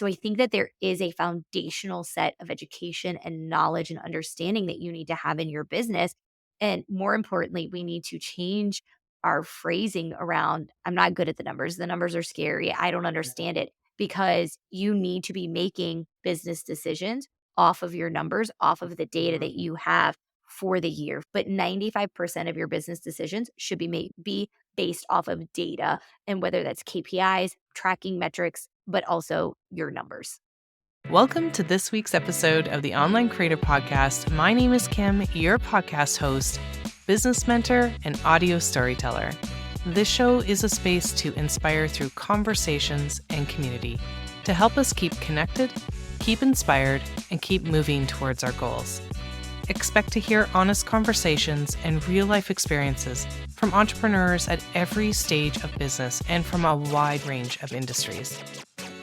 So I think that there is a foundational set of education and knowledge and understanding that you need to have in your business. And more importantly, we need to change our phrasing around, I'm not good at the numbers. The numbers are scary. I don't understand it, because you need to be making business decisions off of your numbers, off of the data Mhm. that you have for the year. But 95% of your business decisions should be based off of data, and whether that's KPIs, tracking metrics, but also your numbers. Welcome to this week's episode of the Online Creator Podcast. My name is Kim, your podcast host, business mentor, and audio storyteller. This show is a space to inspire through conversations and community to help us keep connected, keep inspired, and keep moving towards our goals. Expect to hear honest conversations and real-life experiences from entrepreneurs at every stage of business and from a wide range of industries.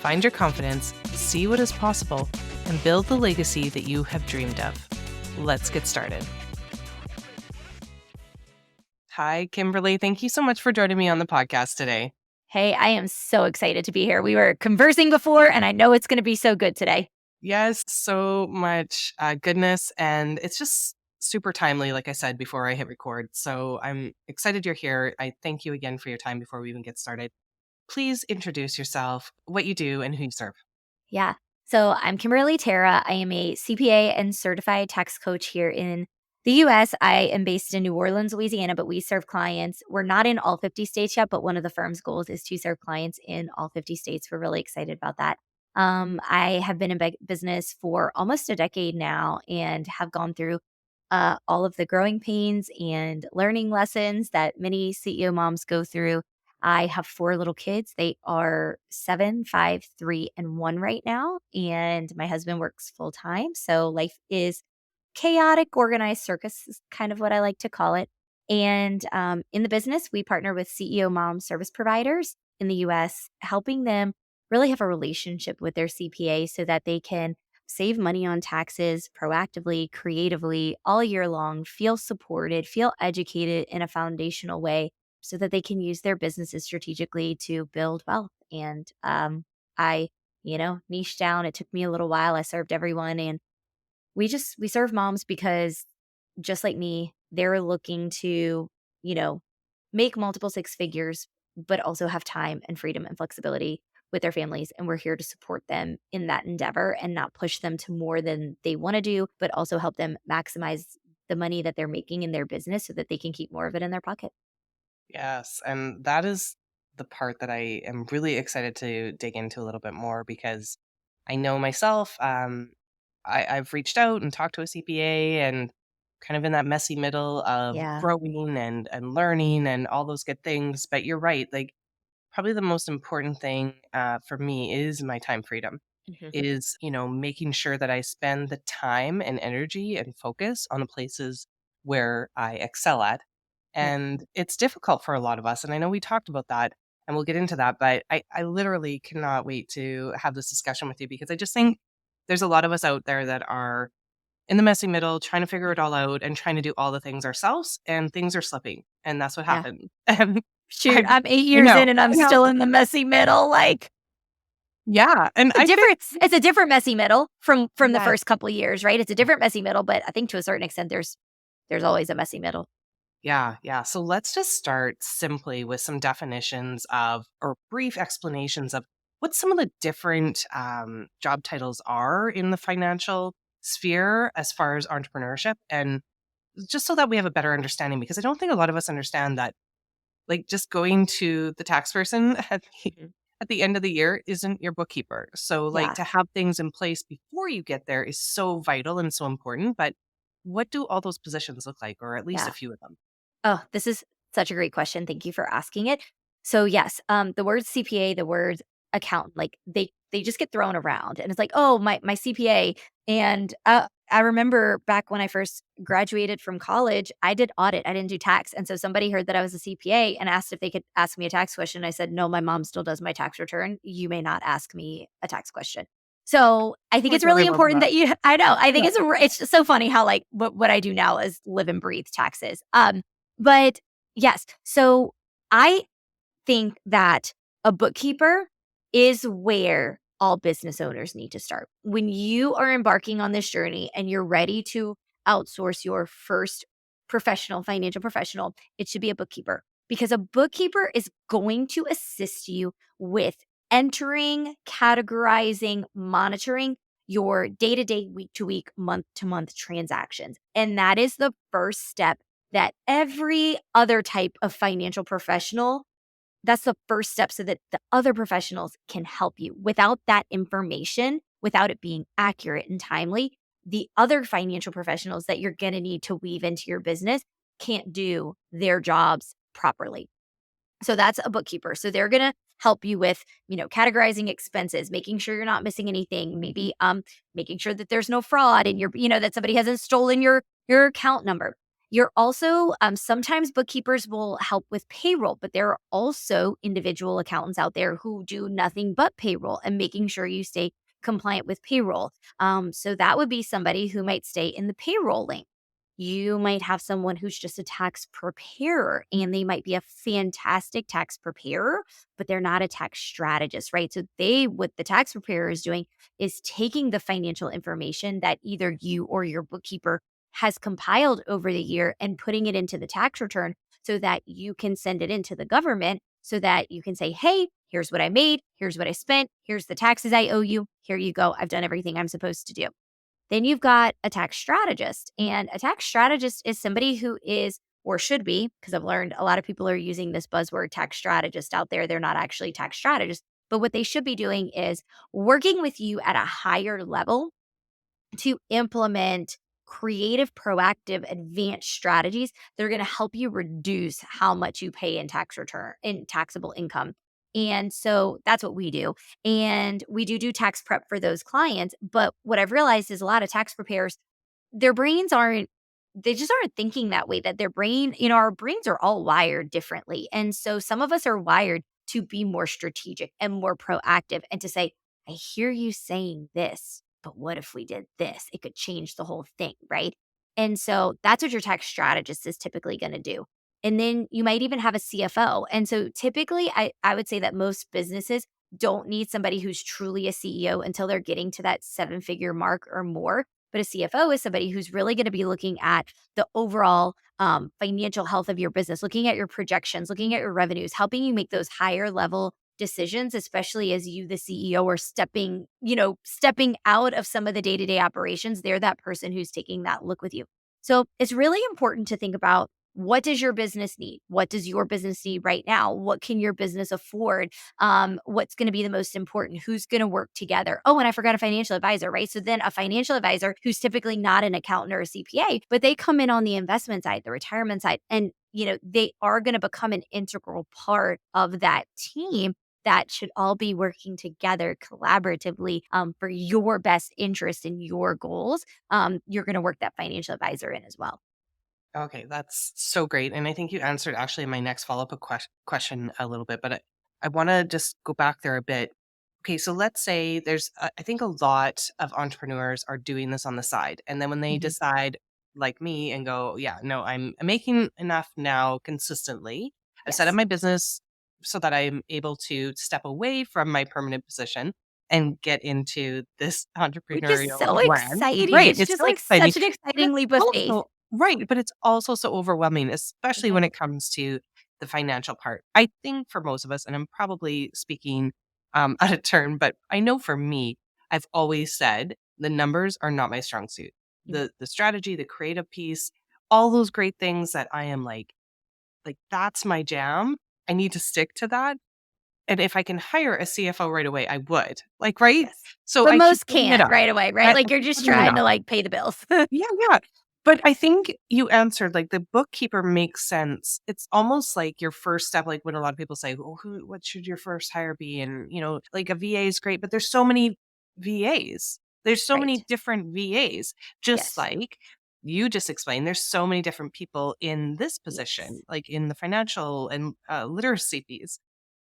Find your confidence, see what is possible, and build the legacy that you have dreamed of. Let's get started. Hi, Kimberly. Thank you so much for joining me on the podcast today. Hey, I am so excited to be here. We were conversing before, and I know it's going to be so good today. Yes, so much goodness, and it's just super timely, like I said before I hit record. So I'm excited you're here. I thank you again for your time before we even get started. Please introduce yourself, what you do, and who you serve. Yeah. So I'm Kimberly Terra. I am a CPA and certified tax coach here in the US. I am based in New Orleans, Louisiana, but we serve clients. We're not in all 50 states yet, but one of the firm's goals is to serve clients in all 50 states. We're really excited about that. I have been in business for almost a decade now and have gone through all of the growing pains and learning lessons that many CEO moms go through. I have 4 little kids. They are 7, 5, 3, and 1 right now, and my husband works full time, so life is chaotic, organized circus is kind of what I like to call it. And, in the business, we partner with CEO mom service providers in the US, helping them really have a relationship with their CPA so that they can save money on taxes proactively, creatively, all year long, feel supported, feel educated in a foundational way so that they can use their businesses strategically to build wealth. And I, niche down. It took me a little while. I served everyone, and we serve moms because just like me, they're looking to, you know, make multiple six figures, but also have time and freedom and flexibility with their families. And we're here to support them in that endeavor and not push them to more than they want to do, but also help them maximize the money that they're making in their business so that they can keep more of it in their pocket. Yes, and that is the part that I am really excited to dig into a little bit more because I know myself, I've reached out and talked to a CPA and kind of in that messy middle of Yeah. growing and learning and all those good things. But you're right, like probably the most important thing for me is my time freedom, Mhm. is, making sure that I spend the time and energy and focus on the places where I excel at. Yeah. And it's difficult for a lot of us. And I know we talked about that and we'll get into that, but I literally cannot wait to have this discussion with you because I just think there's a lot of us out there that are in the messy middle, trying to figure it all out and trying to do all the things ourselves, and things are slipping. And that's what Yeah. happened. And Shoot, I I'm 8 I years know, in and I'm I know. still in the messy middle. Like, Yeah. And I think it's a different messy middle from the yes. first couple years, right? It's a different messy middle, but I think to a certain extent there's always a messy middle. Yeah, yeah. So let's just start simply with some definitions of, or brief explanations of what some of the different job titles are in the financial sphere as far as entrepreneurship. And just so that we have a better understanding, because I don't think a lot of us understand that, like, just going to the tax person Mhm. at the end of the year isn't your bookkeeper. So, like, Yeah. to have things in place before you get there is so vital and so important. But what do all those positions look like, or at least a Yeah. few of them? Oh, this is such a great question. Thank you for asking it. So yes, the word CPA, the word accountant, like they just get thrown around, and it's like, oh, my CPA. And I remember back when I first graduated from college, I did audit. I didn't do tax, and so somebody heard that I was a CPA and asked if they could ask me a tax question. I said, no, my mom still does my tax return. You may not ask me a tax question. So I think My it's God, I really love important that. that you. I know. I think Yeah. it's just so funny how like what I do now is live and breathe taxes. But yes, so I think that a bookkeeper is where all business owners need to start. When you are embarking on this journey and you're ready to outsource your first financial professional, it should be a bookkeeper, because a bookkeeper is going to assist you with entering, categorizing, monitoring your day to day, week to week, month to month transactions. And that is the first step that every other type of financial professional, that's the first step so that the other professionals can help you. Without that information, without it being accurate and timely, the other financial professionals that you're going to need to weave into your business can't do their jobs properly. So that's a bookkeeper. So they're going to help you with, categorizing expenses, making sure you're not missing anything, maybe making sure that there's no fraud and that somebody hasn't stolen your account number. You're also sometimes bookkeepers will help with payroll, but there are also individual accountants out there who do nothing but payroll and making sure you stay compliant with payroll. So that would be somebody who might stay in the payroll lane. You might have someone who's just a tax preparer and they might be a fantastic tax preparer, but they're not a tax strategist, right? So what the tax preparer is doing is taking the financial information that either you or your bookkeeper has compiled over the year and putting it into the tax return so that you can send it into the government so that you can say, hey, here's what I made, here's what I spent, here's the taxes I owe you, here you go. I've done everything I'm supposed to do. Then you've got a tax strategist, and a tax strategist is somebody who is, or should be, because I've learned a lot of people are using this buzzword tax strategist out there. They're not actually tax strategists, but what they should be doing is working with you at a higher level to implement creative, proactive, advanced strategies that are going to help you reduce how much you pay in taxable income. And so that's what we do. And we do tax prep for those clients. But what I've realized is a lot of tax preparers, their brains aren't, they just aren't thinking that way, that their brain, our brains are all wired differently. And so some of us are wired to be more strategic and more proactive and to say, I hear you saying this, but what if we did this? It could change the whole thing, right? And so that's what your tax strategist is typically going to do. And then you might even have a CFO. And so typically, I would say that most businesses don't need somebody who's truly a CEO until they're getting to that 7-figure mark or more. But a CFO is somebody who's really going to be looking at the overall financial health of your business, looking at your projections, looking at your revenues, helping you make those higher level decisions, especially as you, the CEO, are stepping out of some of the day-to-day operations. They're that person who's taking that look with you. So it's really important to think about, what does your business need? What does your business need right now? What can your business afford? What's going to be the most important? Who's going to work together? Oh, and I forgot a financial advisor, right? So then a financial advisor who's typically not an accountant or a CPA, but they come in on the investment side, the retirement side, and they are going to become an integral part of that team that should all be working together collaboratively for your best interest in your goals. You're going to work that financial advisor in as well. Okay, that's so great. And I think you answered actually my next follow-up question a little bit, but I want to just go back there a bit. Okay, so let's say I think a lot of entrepreneurs are doing this on the side. And then when they Mhm. decide, like me, and go, yeah, no, I'm making enough now consistently. I've set up Yes. my business so that I'm able to step away from my permanent position and get into this Which is entrepreneurial so land. exciting. Right. It's It's just so like exciting. such an But exciting it's leap of faith. also right, but it's also so overwhelming, especially when Mhm. it comes to the financial part. I think for most of us, and I'm probably speaking out of turn, but I know for me, I've always said the numbers are not my strong suit. Mm. The strategy, the creative piece, all those great things that I am like that's my jam. I need to stick to that. And if I can hire a CFO right away, I would. Like, right? Yes. So But I keep most putting it can't up. right away, right? Like, I'm you're just putting it trying up. to, like, pay the bills. Yeah, yeah. But I think you answered, like, the bookkeeper makes sense. It's almost like your first step, like when a lot of people say, "Oh, what should your first hire be?" And, like a VA is great, but there's so many VAs. There's so many Right. different VAs. Just Yes. like you just explained, there's so many different people in this Yes. position, like in the financial and literacy piece.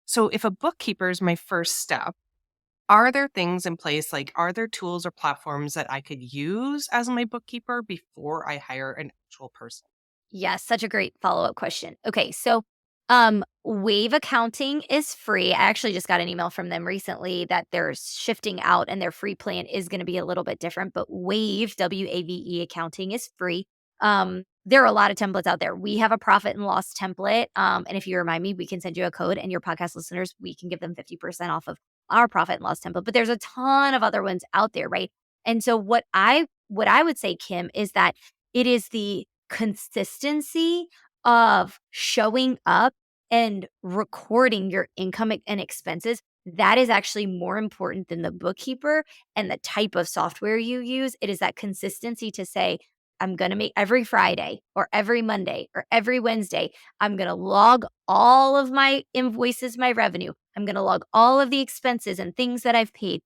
So if a bookkeeper is my first step, are there things in place, like, are there tools or platforms that I could use as my bookkeeper before I hire an actual person? Yes, such a great follow-up question. Okay, so Wave Accounting is free. I actually just got an email from them recently that they're shifting out and their free plan is going to be a little bit different, but Wave, WAVE Accounting is free. There are a lot of templates out there. We have a profit and loss template. And if you remind me, we can send you a code and your podcast listeners, we can give them 50% off of our profit and loss template. But there's a ton of other ones out there, right? And so what I would say, Kim, is that it is the consistency of showing up and recording your income and expenses. That is actually more important than the bookkeeper and the type of software you use. It is that consistency to say, I'm going to make every Friday or every Monday or every Wednesday, I'm going to log all of my invoices, my revenue. I'm going to log all of the expenses and things that I've paid.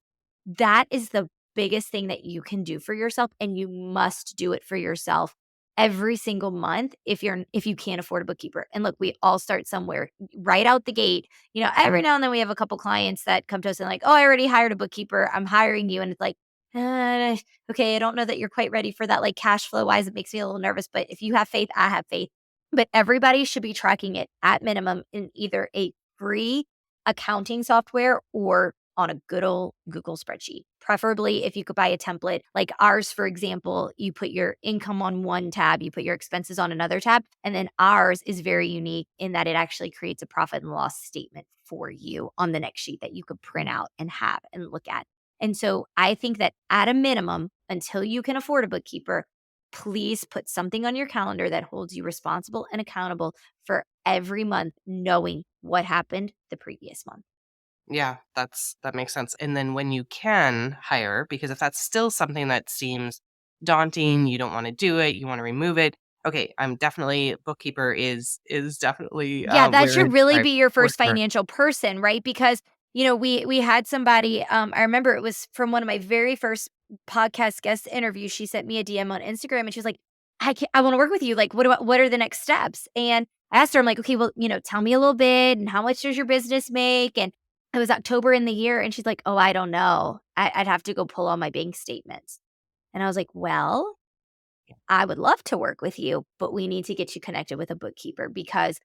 That is the biggest thing that you can do for yourself, and you must do it for yourself every single month if you can't afford a bookkeeper. And look, we all start somewhere right out the gate. Every now and then we have a couple clients that come to us and like, "Oh, I already hired a bookkeeper. I'm hiring you." And it's like, okay, I don't know that you're quite ready for that, like, cash flow wise. It makes me a little nervous, but if you have faith, I have faith. But everybody should be tracking it at minimum in either a free accounting software or on a good old Google spreadsheet. Preferably if you could buy a template like ours, for example, you put your income on one tab, you put your expenses on another tab. And then ours is very unique in that it actually creates a profit and loss statement for you on the next sheet that you could print out and have and look at. And so I think that at a minimum, until you can afford a bookkeeper, please put something on your calendar that holds you responsible and accountable for every month, knowing what happened the previous month. Yeah, that makes sense. And then when you can hire, because if that's still something that seems daunting, you don't want to do it, you want to remove it. Okay, I'm definitely bookkeeper is definitely Yeah, that where should really I be your would first start. financial person, right? Because, we had somebody, I remember it was from one of my very first podcast guest interviews. She sent me a DM on Instagram and she was like, I want to work with you. Like, what are the next steps? And I asked her, I'm like, okay, well, tell me a little bit and how much does your business make? And it was October in the year. And she's like, oh, I don't know. I'd have to go pull all my bank statements. And I was like, well, I would love to work with you, but we need to get you connected with a bookkeeper because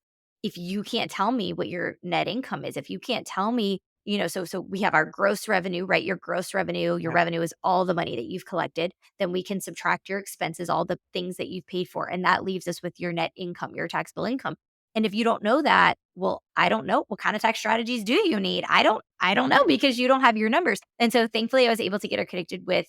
if you can't tell me what your net income is, if you can't tell me, so we have our gross revenue, right? Your gross revenue, your Yeah. revenue is all the money that you've collected. Then we can subtract your expenses, all the things that you've paid for, and that leaves us with your net income, your taxable income. And if you don't know that, well, I don't know what kind of tax strategies do you need. I don't know because you don't have your numbers. And so thankfully I was able to get her connected with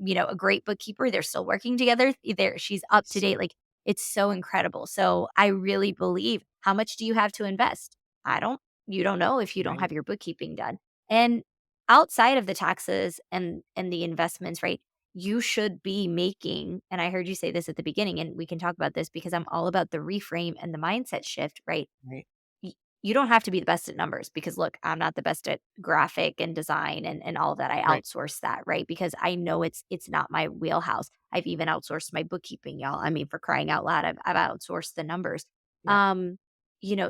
a great bookkeeper. They're still working together. She's up to date. Like, it's so incredible. So I really believe, how much do you have to invest? I don't, you don't know if you don't Right. have your bookkeeping done. And outside of the taxes and the investments, right? You should be making, and I heard you say this at the beginning, and we can talk about this because I'm all about the reframe and the mindset shift, right? Right. y- you don't have to be the best at numbers because look, I'm not the best at graphic and design and all of that. I Right. outsource that, right? Because I know it's not my wheelhouse. I've even outsourced my bookkeeping, y'all. I mean, for crying out loud, I've outsourced the numbers. Yeah. Um,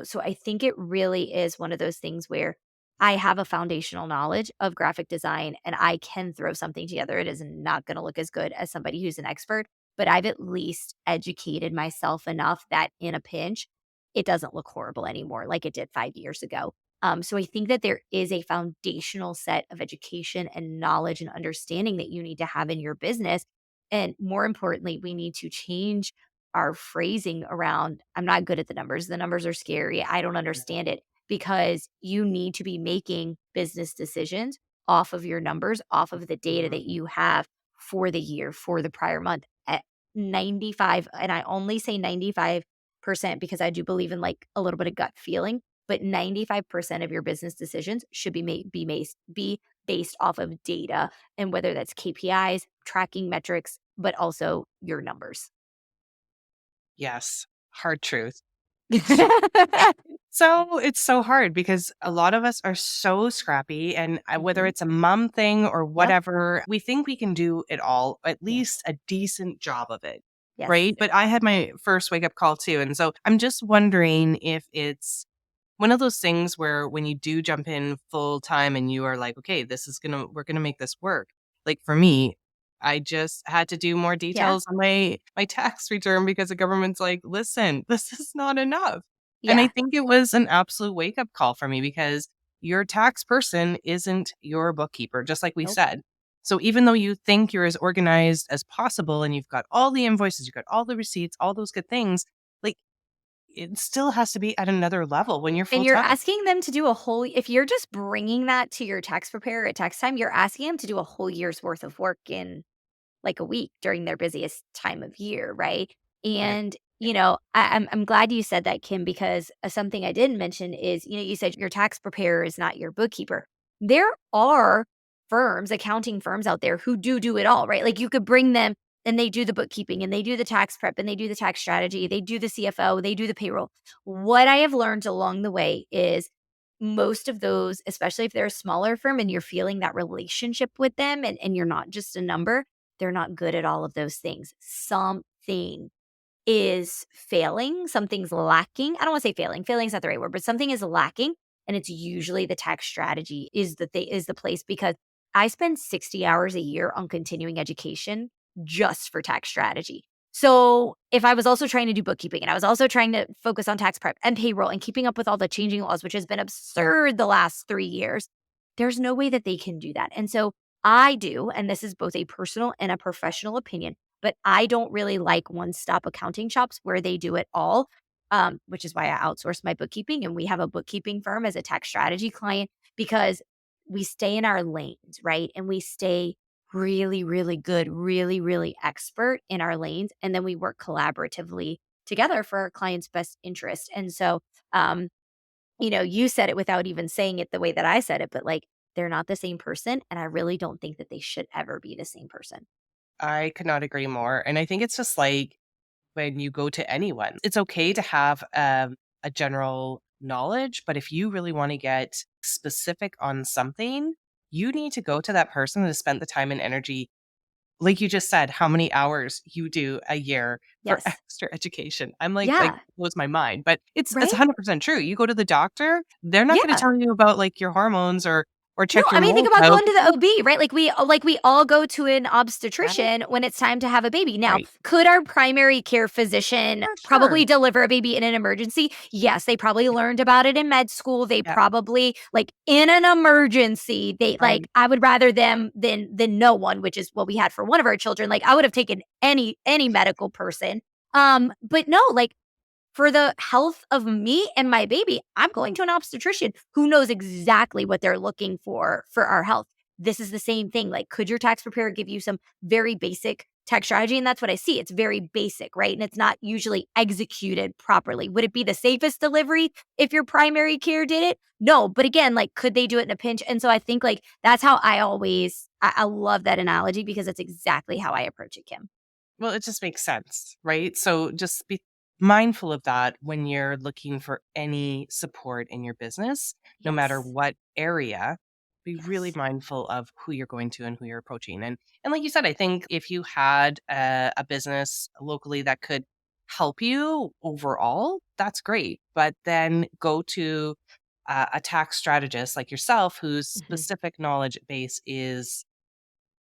so I think it really is one of those things where I have a foundational knowledge of graphic design and I can throw something together. It is not going to look as good as somebody who's an expert, but I've at least educated myself enough that in a pinch, it doesn't look horrible anymore like it did 5 years ago. So I think that there is a foundational set of education and knowledge and understanding that you need to have in your business. And more importantly, we need to change our phrasing around, I'm not good at the numbers. The numbers are scary. I don't understand it because you need to be making business decisions off of your numbers, off of the data Mhm. that you have for the year, for the prior month at 95. And I only say 95% because I do believe in like a little bit of gut feeling, but 95% of your business decisions should be based off of data, and whether that's KPIs, tracking metrics, but also your numbers. Yes. Hard truth. So it's so hard because a lot of us are so scrappy, and whether Mhm. it's a mom thing or Yep. whatever, we think we can do it all, at Yes. least a decent job of it. Yes. Right. But I had my first wake up call too. And so I'm just wondering if it's one of those things where when you do jump in full time and you are like, okay, we're going to make this work. Like for me, I just had to do more Yeah. details on my tax return because the government's like, listen, this is not enough. And I Yeah. think it was an absolute wake up call for me because your tax person isn't your bookkeeper, just like we Nope. said. So even though you think you're as organized as possible and you've got all the invoices, you've got all the receipts, all those good things, like it still has to be at another level when you're And full you're time. asking them to do a whole if you're just bringing that to your tax preparer at tax time, you're asking them to do a whole year's worth of work in like a week during their busiest time of year, right? Right. And I'm glad you said that, Kim, because something I didn't mention is you said your tax preparer is not your bookkeeper. There are firms, accounting firms out there who do it all, right? Like you could bring them and they do the bookkeeping and they do the tax prep and they do the tax strategy, they do the CFO, they do the payroll. What I have learned along the way is most of those, especially if they're a smaller firm and you're feeling that relationship with them and you're not just a number, they're not good at all of those things. Something is failing, something's lacking. I don't want to say failing. Failing is not the right word, but something is lacking, and it's usually the tax strategy is the place because I spend 60 hours a year on continuing education just for tax strategy. So, if I was also trying to do bookkeeping and I was also trying to focus on tax prep and payroll and keeping up with all the changing laws, which has been absurd the last 3 years, there's no way that they can do that. And so I do, and this is both a personal and a professional opinion, but I don't really like one-stop accounting shops where they do it all, which is why I outsource my bookkeeping, and we have a bookkeeping firm as a tax strategy client because we stay in our lanes, right? And we stay really, really good, really, really expert in our lanes, and then we work collaboratively together for our client's best interest. And so, um, you said it without even saying it the way that I said it, but like they're not the same person, and I really don't think that they should ever be the same person. I could not agree more. And I think it's just like when you go to anyone, it's okay to have a general knowledge, but if you really want to get specific on something, you need to go to that person that has spent the time and energy, like you just said, how many hours you do a year for Yes. extra education. I'm like Yeah. blows my mind, but it's Right? 100% true. You go to the doctor, they're not going to Yeah. tell you about like your hormones or No, check I your mean, think mold about out. going to the OB, right? Like we all go to an Right? obstetrician when it's time to have a baby. Now, Right. could our primary care physician For probably sure. deliver a baby in an emergency? Yes, they probably learned about it in med school. They Yeah. probably like in an emergency, they like Right. I would rather them than no one, which is what we had for one of our children. Like I would have taken any medical person. But no, like for the health of me and my baby, I'm going to an obstetrician who knows exactly what they're looking for our health. This is the same thing. Like, could your tax preparer give you some very basic tax strategy? And that's what I see. It's very basic, right? And it's not usually executed properly. Would it be the safest delivery if your primary care did it? No. But again, like, could they do it in a pinch? And so I think like that's how I love that analogy because it's exactly how I approach it, Kim. Well, it just makes sense, right? So just be mindful of that when you're looking for any support in your business, no matter Yes. what area. Be really Yes. mindful of who you're going to and who you're approaching. And like you said, I think if you had a business locally that could help you overall, that's great. But then go to a tax strategist like yourself, whose Mhm. specific knowledge base is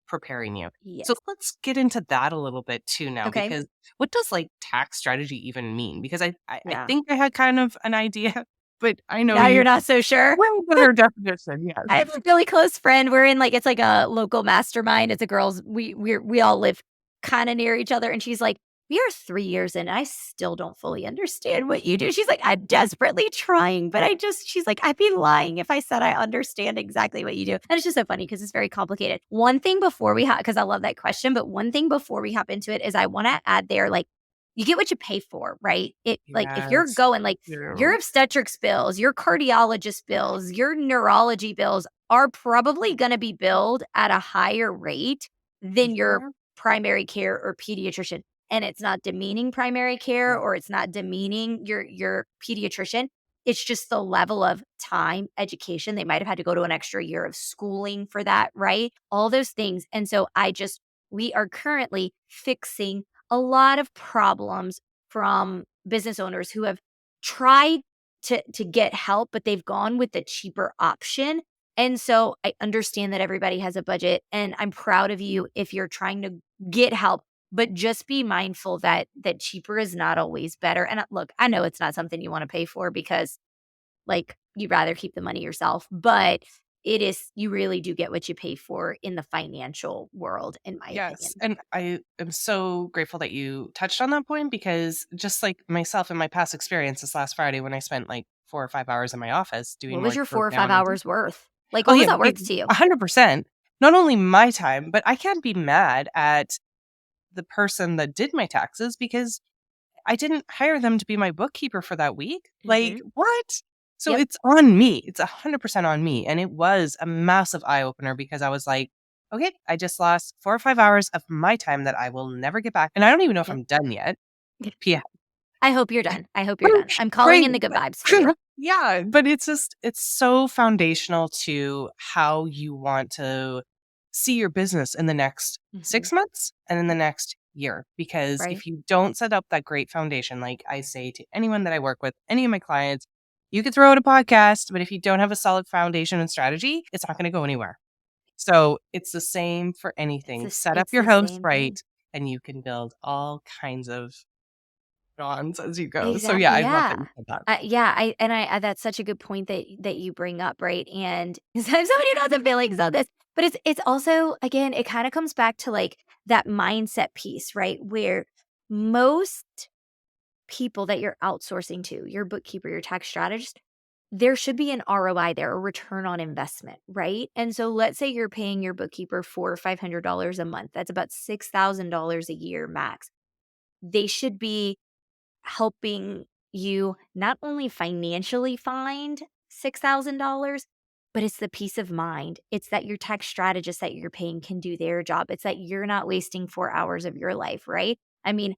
preparing you. So Yes. let's get into that a little bit too now, Okay. because what does like tax strategy even mean? Because I Yeah. think I had kind of an idea, but I know Now you're you not so sure? way better definition. I Yes. have a really close friend. We're in like it's like a local mastermind. It's a girls we all live kinda near each other, and she's like, "We are 3 years in, I still don't fully understand what you do." She's like, "I'm desperately trying, but I just" she's like, "I'd be lying if I said I understand exactly what you do." And it's just so funny because it's very complicated. One thing before we because I love that question, but one thing before we hop into it is I wanna add there, like, you get what you pay for, right? It like, if you're Yes. going like your True. obstetrics bills, your cardiologist bills, your neurology bills are probably gonna be billed at a higher rate than your Mhm. primary care or pediatrician. And it's not demeaning primary care No. or it's not demeaning your pediatrician. It's just the level of time, education. They might have had to go to an extra year of schooling for that, right? All those things. And so we are currently fixing a lot of problems from business owners who have tried to get help, but they've gone with the cheaper option. And so I understand that everybody has a budget, and I'm proud of you if you're trying to get help, but just be mindful that cheaper is not always better. And look, I know it's not something you want to pay for because like you'd rather keep the money yourself, but it is, you really do get what you pay for in the financial world, in my opinion. Yes. And I am so grateful that you touched on that point, because just like myself in my past experience this last Friday, when I spent like 4 or 5 hours in my office doing What was work your for 4 or 5 down and hours worth? Like, oh what was yeah, that worth to you? 100%. Not only my time, but I can't be mad at the person that did my taxes because I didn't hire them to be my bookkeeper for that week. Like, Mhm. what? So Yep. it's on me. It's 100% on me. And it was a massive eye opener because I was like, okay, I just lost 4 or 5 hours of my time that I will never get back. And I don't even know if Yep. I'm done yet. Yeah. I hope you're done. I hope you're done. I'm calling Great. in the good vibes for you. Yeah. But it's so foundational to how you want to see your business in the next Mhm. 6 months and in the next year. Because Right? if you don't set up that great foundation, like I say to anyone that I work with, any of my clients, you could throw out a podcast, but if you don't have a solid foundation and strategy, it's not going to go anywhere. So it's the same for anything. Set up It's your the house same thing. right, and you can build all kinds of dawns as you go. So yeah, Exactly, I love that yeah. you said that. Yeah, I that's such a good point that you bring up, right? And 'cause I have so many notes and feelings on this, but it's also, again, it kinda comes back to, like, that mindset piece, right? Where most people that you're outsourcing to, your bookkeeper, your tax strategist, there should be an ROI there, a return on investment, right? And so let's say you're paying your bookkeeper $400 or $500 a month. That's about $6,000 a year max. They should be helping you not only financially find $6,000, but it's the peace of mind. It's that your tax strategist that you're paying can do their job. It's that you're not wasting 4 hours of your life, right? I mean,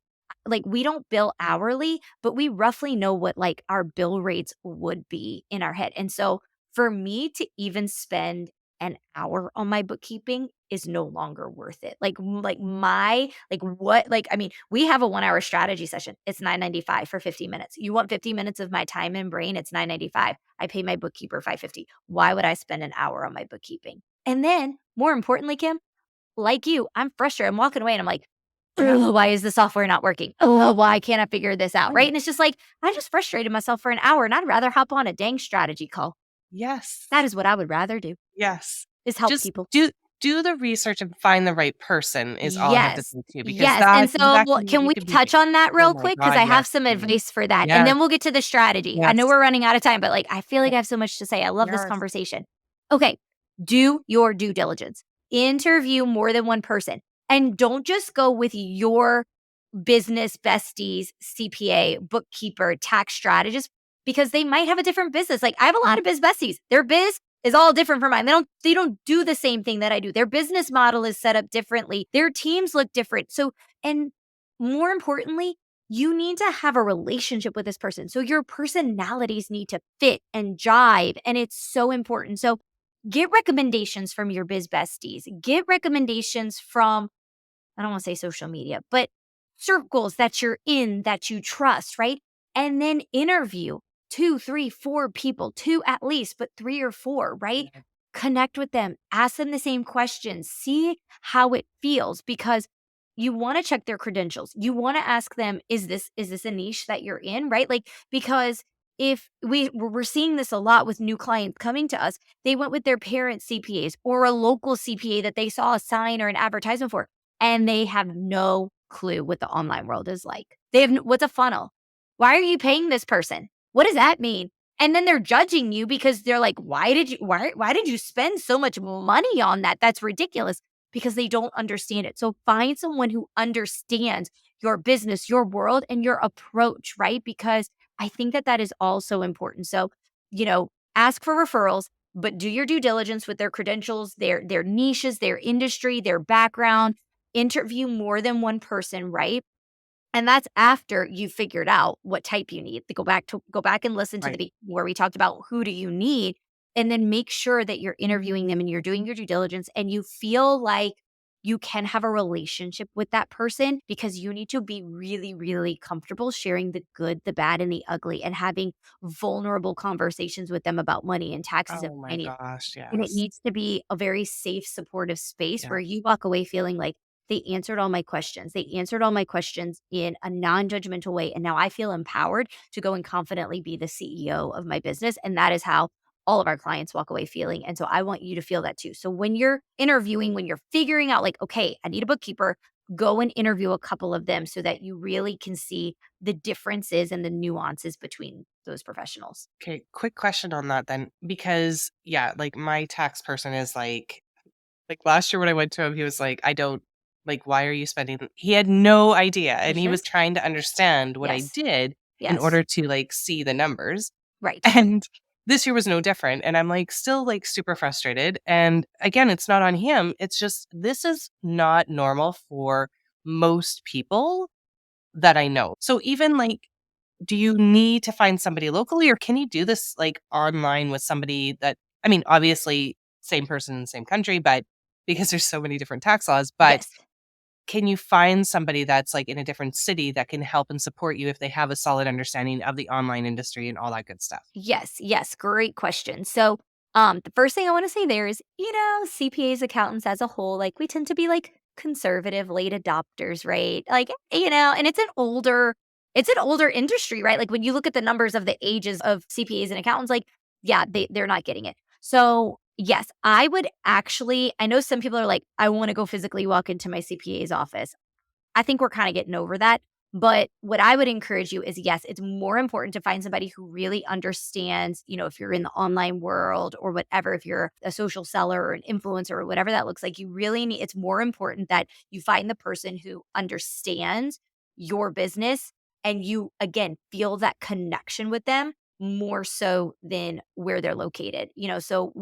like we don't bill hourly, but we roughly know what like our bill rates would be in our head. And so for me to even spend an hour on my bookkeeping is no longer worth it. Like my like what like I mean, we have a 1 hour strategy session. It's 9.95 for 50 minutes. You want 50 minutes of my time and brain, it's 9.95. I pay my bookkeeper 5.50. Why would I spend an hour on my bookkeeping? And then, more importantly, Kim, like you, I'm frustrated. I'm walking away and I'm like, Yeah. "Ugh, why is the software not working? Oh, why can't I figure this out?" Right? Right. And it's just like I just frustrated myself for an hour and I'd rather hop on a dang strategy call. Yes. That is what I would rather do, Yes. is help Just people. do the research and find the right person is all I have to Yes. say too, because Yes, and so that can can you we could be touch on that oh real my quick? Because god, I yes, have some please. advice for that, and Yes, then we'll get to the strategy. I know yes, we're running out of time, but, like, I feel like yes, I have so much to say. I love this yes. conversation. Okay, do your due diligence. Interview more than one person, and don't just go with your business besties, CPA, bookkeeper, tax strategist, because they might have a different business. Like I have a lot of biz besties. Their biz is all different from mine. They don't do the same thing that I do. Their business model is set up differently. Their teams look different. So, and more importantly, you need to have a relationship with this person. So your personalities need to fit and jive. And it's so important. So get recommendations from your biz besties. Get recommendations from, I don't want to say social media, but circles that you're in that you trust, right? And then interview two, three, four people, two at least, but three or four, right? Yeah. Connect with them, ask them the same questions, see how it feels because you want to check their credentials. You want to ask them, is this a niche that you're in, right? Like because if we're seeing this a lot with new clients coming to us, they went with their parent CPAs or a local CPA that they saw a sign or an advertisement for and they have no clue what the online world is like. They have what's a funnel? Why are you paying this person? What does that mean? And then they're judging you because they're like, why did you spend so much money on that? That's ridiculous because they don't understand it. So find someone who understands your business, your world and your approach, right? Because I think that that is also important. So, ask for referrals, but do your due diligence with their credentials, their niches, their industry, their background. Interview more than one person, right? And that's after you figured out what type you need. To go back and listen to Right. where we talked about who do you need, and then make sure that you're interviewing them and you're doing your due diligence, and you feel like you can have a relationship with that person because you need to be really, really comfortable sharing the good, the bad, and the ugly, and having vulnerable conversations with them about money and taxes and Oh my finance. gosh, And it yes. needs to be a very safe, supportive space Yeah. where you walk away feeling like they answered all my questions. They answered all my questions in a non-judgmental way. And now I feel empowered to go and confidently be the CEO of my business. And that is how all of our clients walk away feeling. And so I want you to feel that too. So when you're interviewing, when you're figuring out like, okay, I need a bookkeeper, go and interview a couple of them so that you really can see the differences and the nuances between those professionals. Okay, quick question on that then, because yeah, like my tax person is like last year when I went to him, he was like, I don't like, why are you spending? He had no idea. And he Mhm. was trying to understand what I Yes. did in Yes. order to like see the numbers. Right. And this year was no different. And I'm like still like super frustrated. And again, it's not on him. It's just this is not normal for most people that I know. So even like, do you need to find somebody locally or can you do this like online with somebody that, I mean, obviously same person, same country, but because there's so many different tax laws, but Yes. can you find somebody that's like in a different city that can help and support you if they have a solid understanding of the online industry and all that good stuff? Yes, yes, great question. So, the first thing I want to say there is, CPAs, accountants as a whole, like we tend to be like conservative late adopters, right? Like, and it's an older industry, right? Like when you look at the numbers of the ages of CPAs and accountants, like, yeah, they're not getting it. So, yes, I would actually, I know some people are like, I want to go physically walk into my CPA's office. I think we're kinda getting over that, but what I would encourage you is, yes, it's more important to find somebody who really understands, if you're in the online world or whatever, if you're a social seller or an influencer or whatever that looks like, you really need it's more important that you find the person who understands your business and you, again, feel that connection with them more so than where they're located, so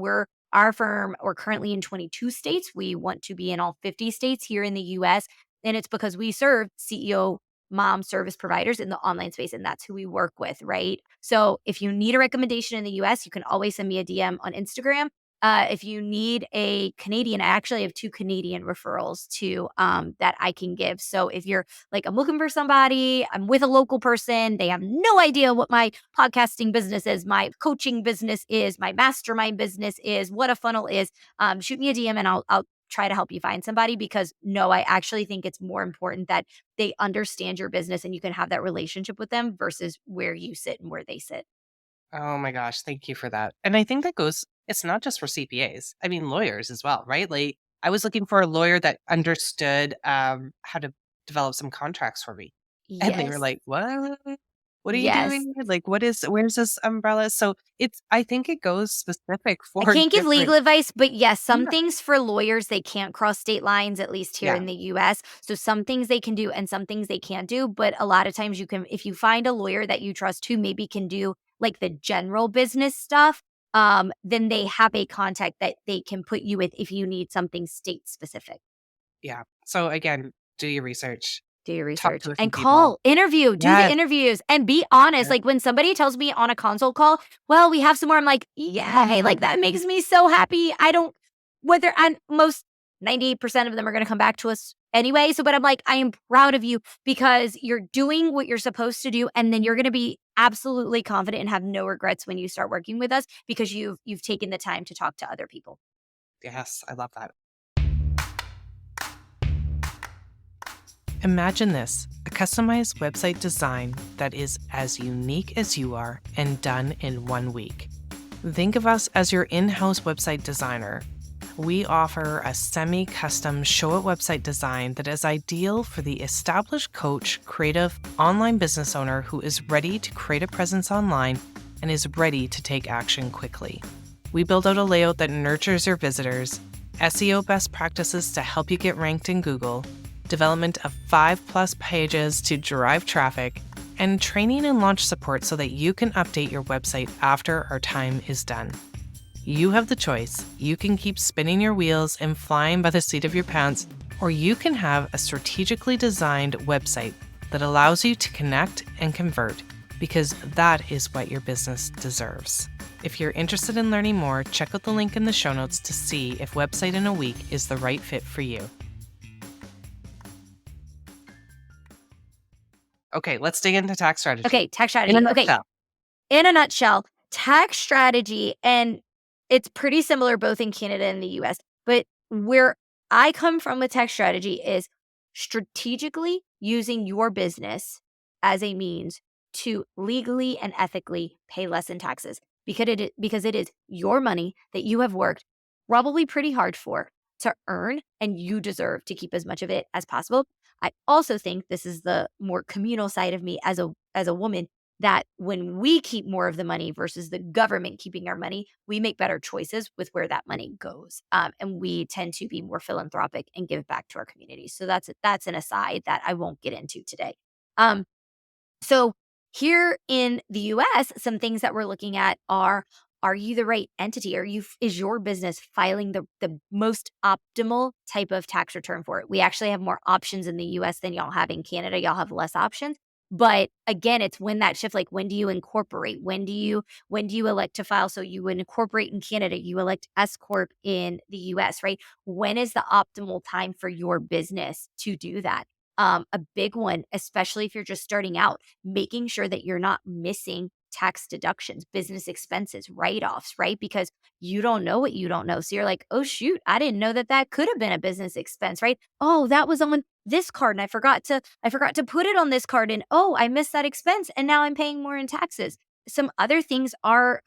our firm, we're currently in 22 states. We want to be in all 50 states here in the US, and it's because we serve CEO mom service providers in the online space, and that's who we work with, right? So if you need a recommendation in the US, you can always send me a DM on Instagram. If you need a Canadian, I actually have 2 Canadian referrals too, that I can give. So if you're like, I'm looking for somebody, I'm with a local person, they have no idea what my podcasting business is, my coaching business is, my mastermind business is, what a funnel is, shoot me a DM and I'll try to help you find somebody because no, I actually think it's more important that they understand your business and you can have that relationship with them versus where you sit and where they sit. Oh my gosh, thank you for that. And I think that goes, it's not just for CPAs. I mean, lawyers as well, right? Like I was looking for a lawyer that understood how to develop some contracts for me. And they were Yes. like, "What? What are you Yes. doing? Like, where's this umbrella?" So it's, I think it goes specific I for can't give legal different. advice, but yes, some Yeah. things for lawyers, they can't cross state lines, at least here Yeah. in the US. So some things they can do and some things they can't do. But a lot of times you can, if you find a lawyer that you trust who maybe can do like the general business stuff, then they have a contact that they can put you with if you need something state specific. Yeah. So again, do your research, Do your talk research to a few and people. call, interview, do the Yes. interviews and be honest. Yes. Like when somebody tells me on a consult call, well, we have some more, I'm like, yeah, like that makes me so happy. I don't, whether and most 98% of them are going to come back to us anyway. So, but I'm like, I am proud of you because you're doing what you're supposed to do. And then you're going to be absolutely confident and have no regrets when you start working with us because you've taken the time to talk to other people. Yes. I love that. Imagine this, a customized website design that is as unique as you are and done in 1 week. Think of us as your in-house website designer. We offer a semi-custom show it website design that is ideal for the established coach, creative, online business owner who is ready to create a presence online and is ready to take action quickly. We build out a layout that nurtures your visitors, SEO best practices to help you get ranked in Google, development of 5+ pages to drive traffic, and training and launch support so that you can update your website after our time is done. You have the choice. You can keep spinning your wheels and flying by the seat of your pants, or you can have a strategically designed website that allows you to connect and convert, because that is what your business deserves. If you're interested in learning more, check out the link in the show notes to see if Website in a Week is the right fit for you. Okay, let's dig into tax strategy. Okay, tax In a strategy. Okay, nutshell. in a nutshell, tax strategy, and it's pretty similar both in Canada and the US, but where I come from with tax strategy is strategically using your business as a means to legally and ethically pay less in taxes because it is your money that you have worked probably pretty hard for to earn, and you deserve to keep as much of it as possible. I also think this is the more communal side of me as a woman, that when we keep more of the money versus the government keeping our money, we make better choices with where that money goes. And we tend to be more philanthropic and give back to our communities. So that's an aside that I won't get into today. Um, so here in the US, some things that we're looking at are you the right entity? Is your business filing the most optimal type of tax return for it? We actually have more options in the US than y'all have in Canada. Y'all have less options. But again, it's when that shift, like when do you incorporate? When do you elect to file? So you would incorporate in Canada, you elect S Corp in the US, right? When is the optimal time for your business to do that? A big one, especially if you're just starting out, making sure that you're not missing tax deductions, business expenses, write-offs, right? Because you don't know what you don't know. So you're like, oh, shoot, I didn't know that that could have been a business expense, right? Oh, that was on this card and I forgot to put it on this card, and oh, I missed that expense and now I'm paying more in taxes. Some other things are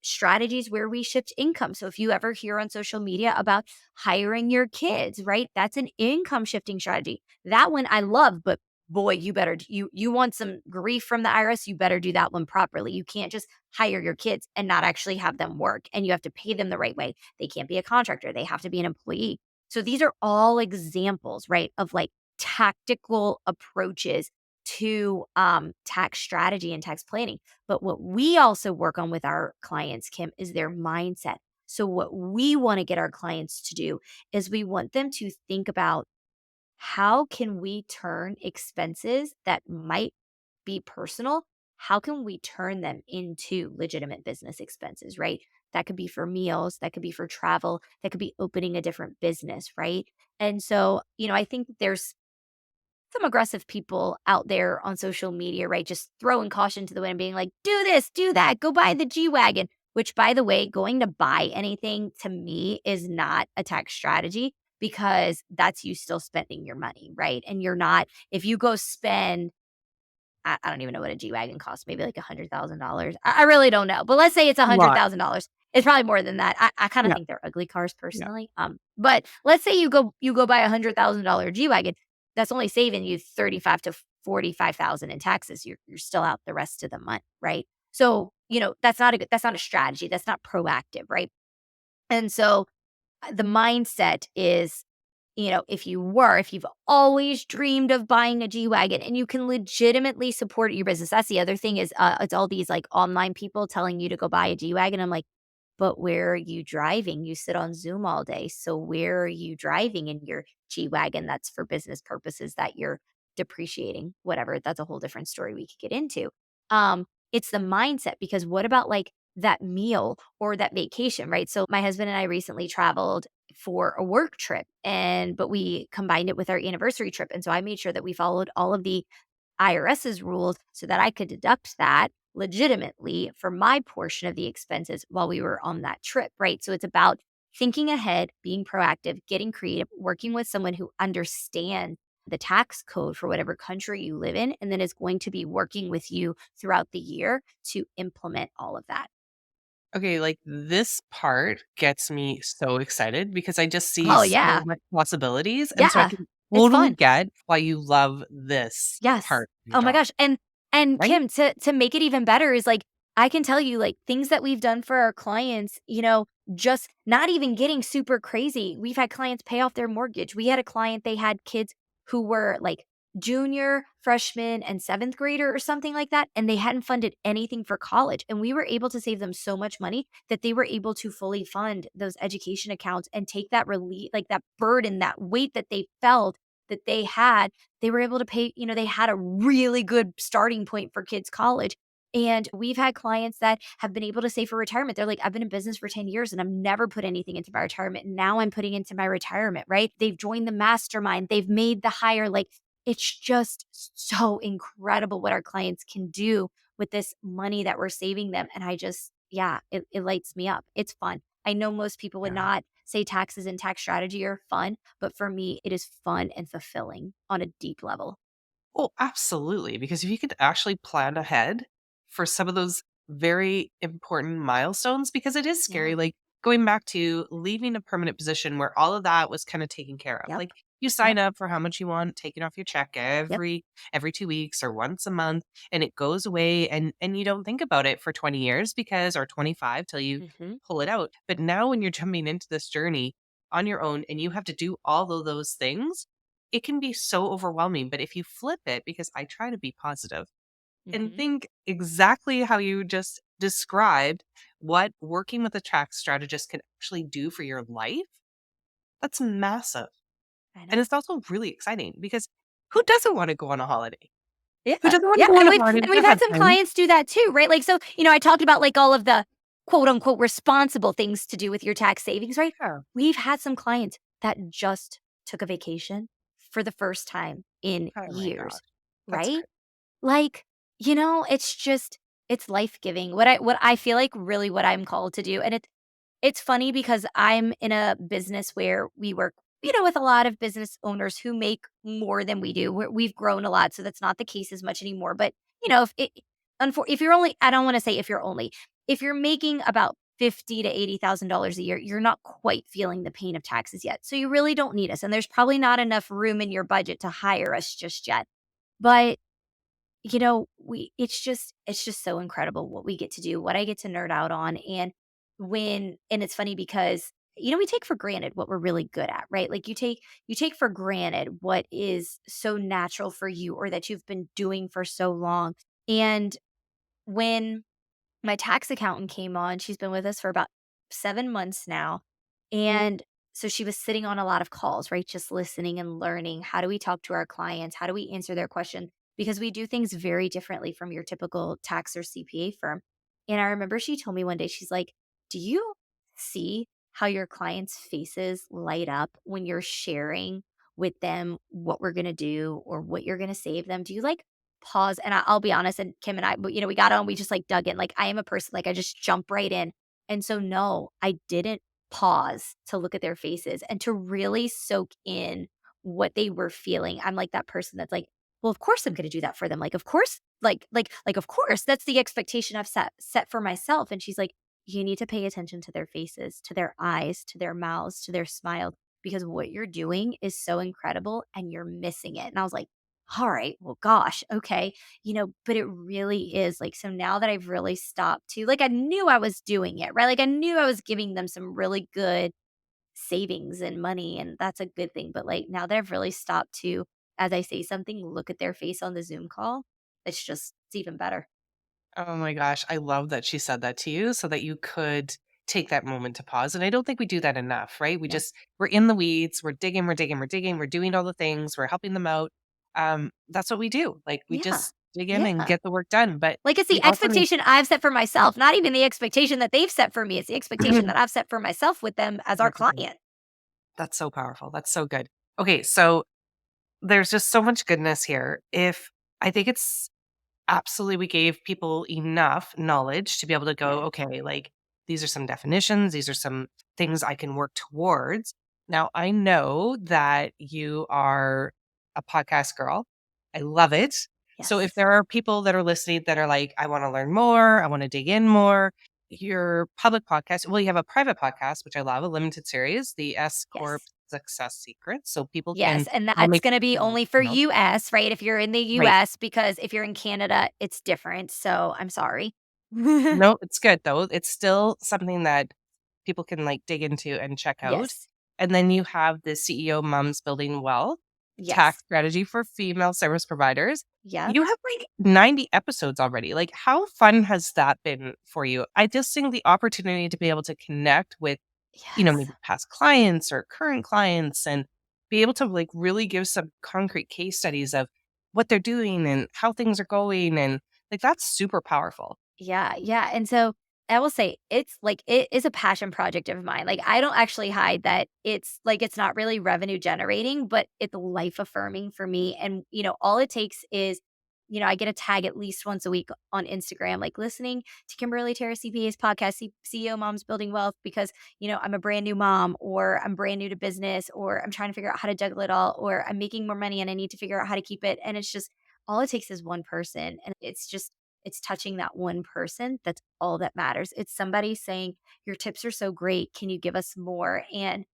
strategies where we shift income. So if you ever hear on social media about hiring your kids, right? That's an income shifting strategy. That one I love, but boy, you want some grief from the IRS, you better do that one properly. You can't just hire your kids and not actually have them work, and you have to pay them the right way. They can't be a contractor, they have to be an employee. So these are all examples, right, of like tactical approaches to tax strategy and tax planning. But what we also work on with our clients, Kim, is their mindset. So what we want to get our clients to do is we want them to think about, how can we turn expenses that might be personal? How can we turn them into legitimate business expenses, right? That could be for meals, that could be for travel, that could be opening a different business, right? And so, I think that there's some aggressive people out there on social media, right? Just throwing caution to the wind, being like, do this, do that, go buy the G Wagon, which, by the way, going to buy anything to me is not a tax strategy, because that's you still spending your money, right? And you're not, if you go spend, I don't even know what a G Wagon costs, maybe like $100,000. I really don't know. But let's say it's A lot. $100,000. It's probably more than that. I kind of Yeah. think they're ugly cars Yeah. personally. But let's say you go buy $100,000 G Wagon, that's only saving you 35 to 45,000 in taxes. You're still out the rest of the month, right? So, that's not a strategy. That's not proactive, right? And so the mindset is, if you've always dreamed of buying a G Wagon and you can legitimately support your business. That's the other thing, is it's all these like online people telling you to go buy a G Wagon. I'm like, but where are you driving? You sit on Zoom all day. So where are you driving in your G Wagon that's for business purposes that you're depreciating? Whatever. That's a whole different story we could get into. It's the mindset, because what about like that meal or that vacation, right? So my husband and I recently traveled for a work trip, but we combined it with our anniversary trip. And so I made sure that we followed all of the IRS's rules so that I could deduct that legitimately for my portion of the expenses while we were on that trip, right? So it's about thinking ahead, being proactive, getting creative, working with someone who understands the tax code for whatever country you live in, and then is going to be working with you throughout the year to implement all of that. Okay, like this part gets me so excited because I just see Oh, so yeah. much possibilities. And so I Yeah. can It's totally fun. get why you love this Yes. part of your Oh my job, gosh. And right? Kim, to make it even better is like, I can tell you like things that we've done for our clients, just not even getting super crazy. We've had clients pay off their mortgage. We had a client, they had kids who were like junior, freshman, and seventh grader or something like that. And they hadn't funded anything for college. And we were able to save them so much money that they were able to fully fund those education accounts and take that relief, like that burden, that weight that they felt that they had. They were able to pay, they had a really good starting point for kids' college. And we've had clients that have been able to save for retirement. They're like, I've been in business for 10 years and I've never put anything into my retirement. Now I'm putting into my retirement, right? They've joined the mastermind, they've made the hire. Like, it's just so incredible what our clients can do with this money that we're saving them. And I just, yeah, it lights me up. It's fun. I know most people would Yeah. not say taxes and tax strategy are fun, but for me, it is fun and fulfilling on a deep level. Oh, absolutely. Because if you could actually plan ahead for some of those very important milestones, because it is scary, Yeah. like going back to leaving a permanent position where all of that was kind of taken care of. Yep. Like you Yep. sign up for how much you want taken off your check Yep. every 2 weeks or once a month, and it goes away, and you don't think about it for 20 years because or 25 till you Hmm. pull it out. But now when you're jumping into this journey on your own and you have to do all of those things, it can be so overwhelming. But if you flip it, because I try to be positive and Hmm. think exactly how you just described what working with a tax strategist can actually do for your life, that's massive. I And know. it's also really exciting because who doesn't want to go on a holiday? Yeah, Who doesn't want to yeah, go on and a we've holiday and to we've had have some time? clients do that too, right? Like, so, I talked about, like, all of the quote, unquote, "responsible things" to do with your tax savings, right? Yeah. We've had some clients that just took a vacation for the first time in Oh my years, gosh. That's right? great. Like, it's just it's life-giving. What I feel like really what I'm called to do, and it's funny because I'm in a business where we work, with a lot of business owners who make more than we do. We've grown a lot, so that's not the case as much anymore. But if you're only, I don't want to say if you're only, if you're making about $50,000 to $80,000 a year, you're not quite feeling the pain of taxes yet. So you really don't need us, and there's probably not enough room in your budget to hire us just yet. But we it's just so incredible what we get to do, what I get to nerd out on. And it's funny because we take for granted what we're really good at, right? Like you take for granted what is so natural for you or that you've been doing for so long. And when my tax accountant came on, she's been with us for about 7 months now, and so she was sitting on a lot of calls, right, just listening and learning, how do we talk to our clients, how do we answer their question, because we do things very differently from your typical tax or CPA firm. And I remember she told me one day, she's like, "Do you see how your clients' faces light up when you're sharing with them what we're gonna do or what you're gonna save them? Do you, like, pause?" And I'll be honest, and Kim and I, but, we got on, we just, like, dug in. Like, I am a person, like, I just jump right in. And so, no, I didn't pause to look at their faces and to really soak in what they were feeling. I'm like that person that's like, "Well, of course I'm gonna do that for them. Like, of course, of course, that's the expectation I've set for myself." And she's like, "You need to pay attention to their faces, to their eyes, to their mouths, to their smile, because what you're doing is so incredible and you're missing it." And I was like, "All right, well, gosh, okay." But it really is like, so now that I've really stopped to, like, I knew I was doing it, right? Like, I knew I was giving them some really good savings and money, and that's a good thing. But, like, now that I've really stopped to, as I say something, look at their face on the Zoom call, it's even better. Oh my gosh, I love that she said that to you so that you could take that moment to pause. And I don't think we do that enough, right? Yeah. We're in the weeds, we're doing all the things, we're helping them out. That's what we do. Like we Yeah. just dig in and Yeah. get the work done. But Like, it's we the also need expectation I've set for myself, not even the expectation that they've set for me. It's the expectation that I've set for myself with them as our client. That's so powerful. That's so good. Okay, so there's just so much goodness here. If I think it's absolutely, we gave people enough knowledge to be able to go, Yeah. okay, like these are some definitions, these are some things I can work towards. Now, I know that you are a podcast girl. I love it. So, if Yes. there are people that are listening that are like, I want to learn more, I want to dig in more, your public podcast, well, you have a private podcast, which I love, a limited series, the S Corp Yes. Success Secrets. So, people can Yes, and go that's make, gonna be only for no, US, right? If you're in the right. US, because if you're in Canada, it's different, so I'm sorry. No, it's good though. It's still something that people can like dig into and check out. Yes. And then you have the CEO Moms Building Wealth tax Yes. strategy for female service providers. Yep. You have like 90 episodes already. Like, how fun has that been for you? I just think the opportunity to be able to connect with, Yes. maybe past clients or current clients and be able to like really give some concrete case studies of what they're doing and how things are going. And like, that's super powerful. Yeah, yeah, and so I will say it's like it is a passion project of mine. Like, I don't actually hide that it's not really revenue generating, but it's life affirming for me. And all it takes is I get a tag at least once a week on Instagram, like listening to Kimberly Terra CPA's podcast, CEO Moms Building Wealth, because, I'm a brand new mom, or I'm brand new to business, or I'm trying to figure out how to juggle it all, or I'm making more money and I need to figure out how to keep it. And it's just all it takes is one person. And it's touching that one person. That's all that matters. It's somebody saying, your tips are so great. Can you give us more? And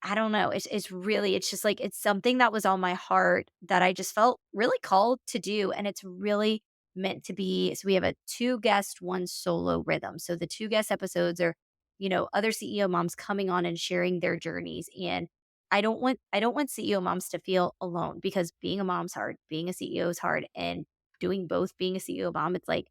I don't know. It's really it's just like it's something that was on my heart that I just felt really called to do, and it's really meant to be. So we have a two guest, one solo rhythm. So the two guest episodes are, other CEO moms coming on and sharing their journeys. And I don't want CEO moms to feel alone, because being a mom's hard, being a CEO is hard, and doing both, being a CEO mom, it's like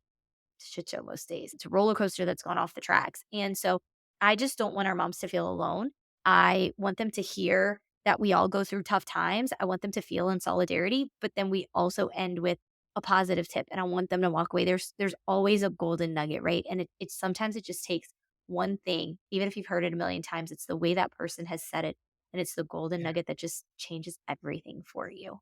shit show most days. It's a roller coaster that's gone off the tracks. And so I just don't want our moms to feel alone. I want them to hear that we all go through tough times. I want them to feel in solidarity, but then we also end with a positive tip, and I want them to walk away. There's always a golden nugget, right? And it's sometimes it just takes one thing, even if you've heard it a million times, it's the way that person has said it. And it's the golden Yeah. nugget that just changes everything for you.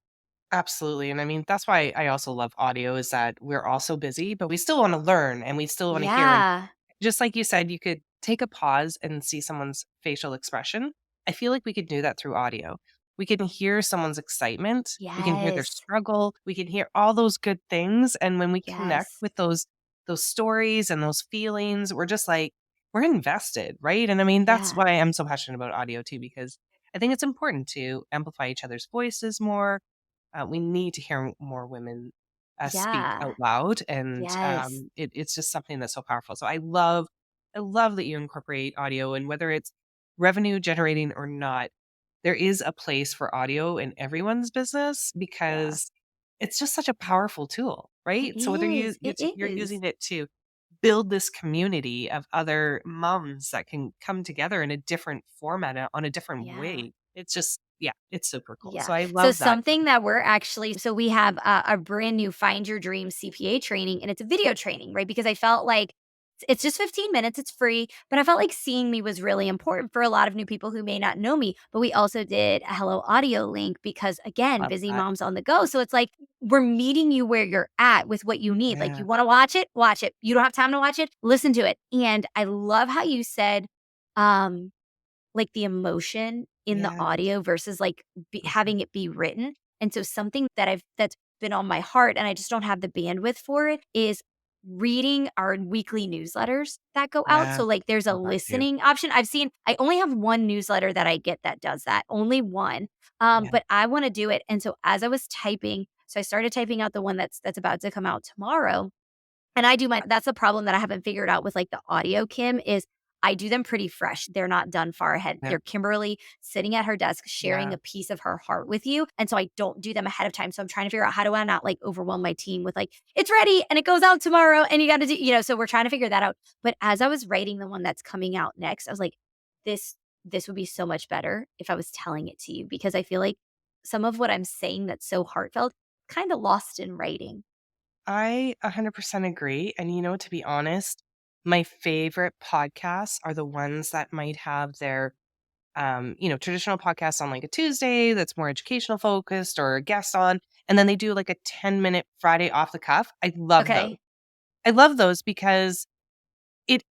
Absolutely. And I mean, that's why I also love audio is that we're all so busy, but we still want to learn and we still want to hear. And Yeah. just like you said, you could take a pause and see someone's facial expression. I feel like we could do that through audio. We can hear someone's excitement. We can hear their Yes. struggle. We can hear all those good things. And when we connect Yes. with those stories and those feelings, we're just like, we're invested, right? And I mean, that's Yeah. why I'm so passionate about audio too, because I think it's important to amplify each other's voices more. We need to hear more women speak out Yeah. loud, and Yes. it's just something that's so powerful. So I love that you incorporate audio, and whether it's revenue generating or not, there is a place for audio in everyone's business Yeah. because it's just such a powerful tool, It right? So whether is. It you're is. using it to build this community of other moms that can come together in a different format on a different Yeah. way, it's just yeah, it's super cool. Yeah. So I So love that. something that we have a brand new Find Your Dream CPA training, and it's a video training, right? Because I felt like it's just 15 minutes, it's free, but I felt like seeing me was really important for a lot of new people who may not know me. But we also did a Hello Audio link because, again, Love busy that. moms on the go. So it's like we're meeting you where you're at with what you need. Like, Yeah. you want to watch it, watch it. You don't have time to watch it, listen to it. And I love how you said, um, like, the emotion in the Yeah. audio versus, like, Mhm. having it be written. And so something that's been on my heart, and I just don't have the bandwidth for it, is reading our weekly newsletters that go out. Yeah. So, like, there's a Love that too. listening option. I only have one newsletter that I get that does that, only one, Yeah. but I wanna do it. And so as I was typing, I started typing out the one that's about to come out tomorrow. And I do my that's the problem that I haven't figured out with, like, the audio, Kim, is I do them pretty fresh. They're not done far ahead. Yeah. They're Kimberly sitting at her desk sharing Yeah. a piece of her heart with you, and so I don't do them ahead of time. So I'm trying to figure out, how do I not, like, overwhelm my team with, like, "It's ready, and it goes out tomorrow, and you gotta do," so we're trying to figure that out. But as I was writing the one that's coming out next, I was like, "This this would be so much better if I was telling it to you," because I feel like some of what I'm saying that's so heartfelt, kinda lost in writing. I 100% agree. And to be honest, my favorite podcasts are the ones that might have their traditional podcasts on like a Tuesday that's more educational focused or a guest on, and then they do like a 10-minute Friday off the cuff. I love those. Okay. I love those because It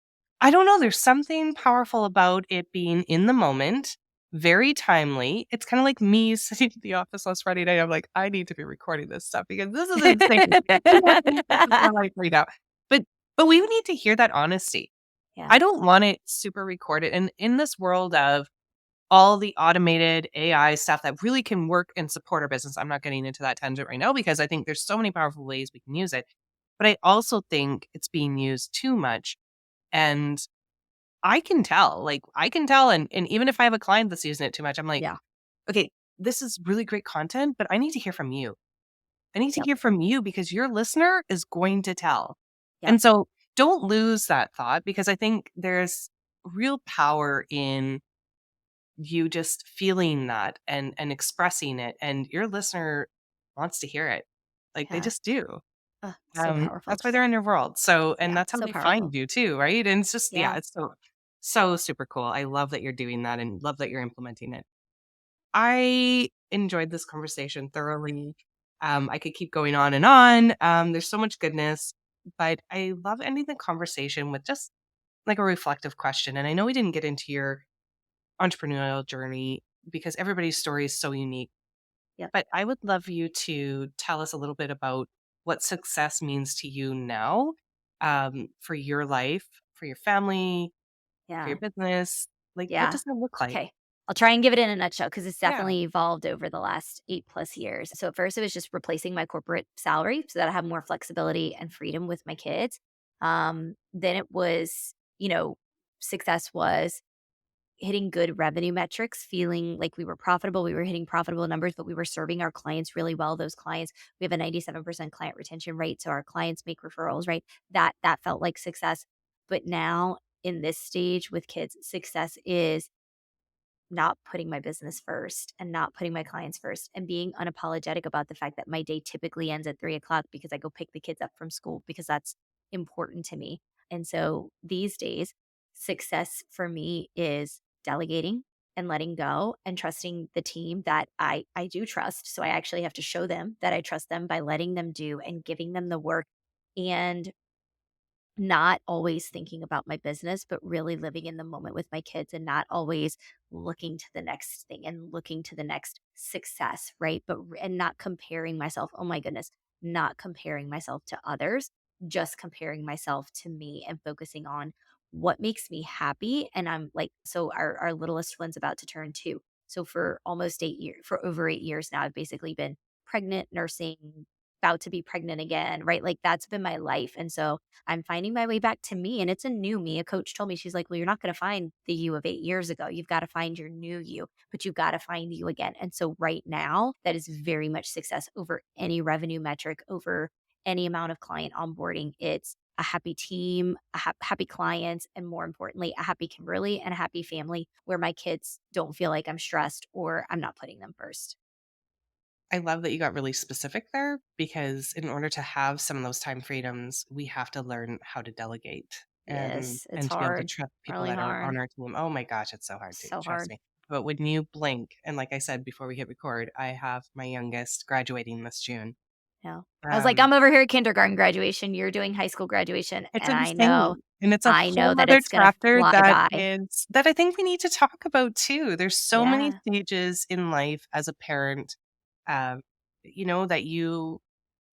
I don't know, there's something powerful about it being in the moment, very timely. It's kinda like me sitting at the office last Friday night, I'm like, "I need to be recording this stuff because this is insane. This is my life right now." But we need to hear that honesty. Yeah. I don't want it super recorded, and in this world of all the automated AI stuff that really can work and support our business, I'm not getting into that tangent right now because I think there's so many powerful ways we can use it, but I also think it's being used too much, and I can tell, and even if I have a client that's using it too much, I'm like, Yeah. "Okay, this is really great content, but I need to hear from you. I need to Yep. hear from you because your listener is going to tell." Yep. And so don't lose that thought because I think there's real power in you just feeling that and expressing it, and your listener wants to hear it. Like, they Yeah. just do. Ugh, so powerful. That's why they're in your world. So and Yeah, that's how so they find powerful. you too, right? And it's just yeah, Yeah. it's so super cool. I love that you're doing that and love that you're implementing it. I enjoyed this conversation thoroughly. I could keep going on and on. There's so much goodness, but I love ending the conversation with just like a reflective question. And I know we didn't get into your entrepreneurial journey because everybody's story is so unique, Yep. but I would love you to tell us a little bit about what success means to you now, for your life, for your family, for Yeah. your business. Like, what Yeah. does that look like? Okay. I'll try and give it in a nutshell because it's Yeah. definitely evolved over the last 8+ years. So at first it was just replacing my corporate salary so that I have more flexibility and freedom with my kids. Then it was, success was hitting good revenue metrics, feeling like we were profitable. We were hitting profitable numbers, but we were serving our clients really well. Those clients, we have a 97% client retention rate. So our clients make referrals, right? That felt like success. But now in this stage with kids, success is not putting my business first and not putting my clients first and being unapologetic about the fact that my day typically ends at 3 o'clock because I go pick the kids up from school because that's important to me. And so these days, success for me is delegating and letting go and trusting the team that I do trust. So I actually have to show them that I trust them by letting them do and giving them the work and not always thinking about my business, but really living in the moment with my kids and not always looking to the next thing and looking to the next success, right? And not comparing myself. Oh my goodness, not comparing myself to others, just comparing myself to me and focusing on what makes me happy. And I'm like, so our littlest one's about to turn 2. So for almost 8 years, for over 8 years now, I've basically been pregnant, nursing, about to be pregnant again, right? Like that's been my life. And so I'm finding my way back to me, and it's a new me. A coach told me, she's like, "Well, you're not going to find the you of 8 years ago. You've got to find your new you, but you've got to find you again." And so, right now, that is very much success over any revenue metric, over any amount of client onboarding. It's a happy team, happy clients, and more importantly, a happy Kimberly and a happy family where my kids don't feel like I'm stressed or I'm not putting them first. I love that you got really specific there because in order to have some of those time freedoms, we have to learn how to delegate and Yes, it's and to be able to hard, trust people really that are hard, on our team. Oh my gosh, it's so hard to so trust hard. me. But when you blink, and like I said before we hit record, I have my youngest graduating this June. Yeah. I was like, Um, "I'm over here at kindergarten graduation, you're doing high school graduation," it's and I know insane. And it's a I know whole that other it's gonna chapter fly that by. is that I think we need to talk about too. There's so many Yeah. stages in life as a parent, um, that you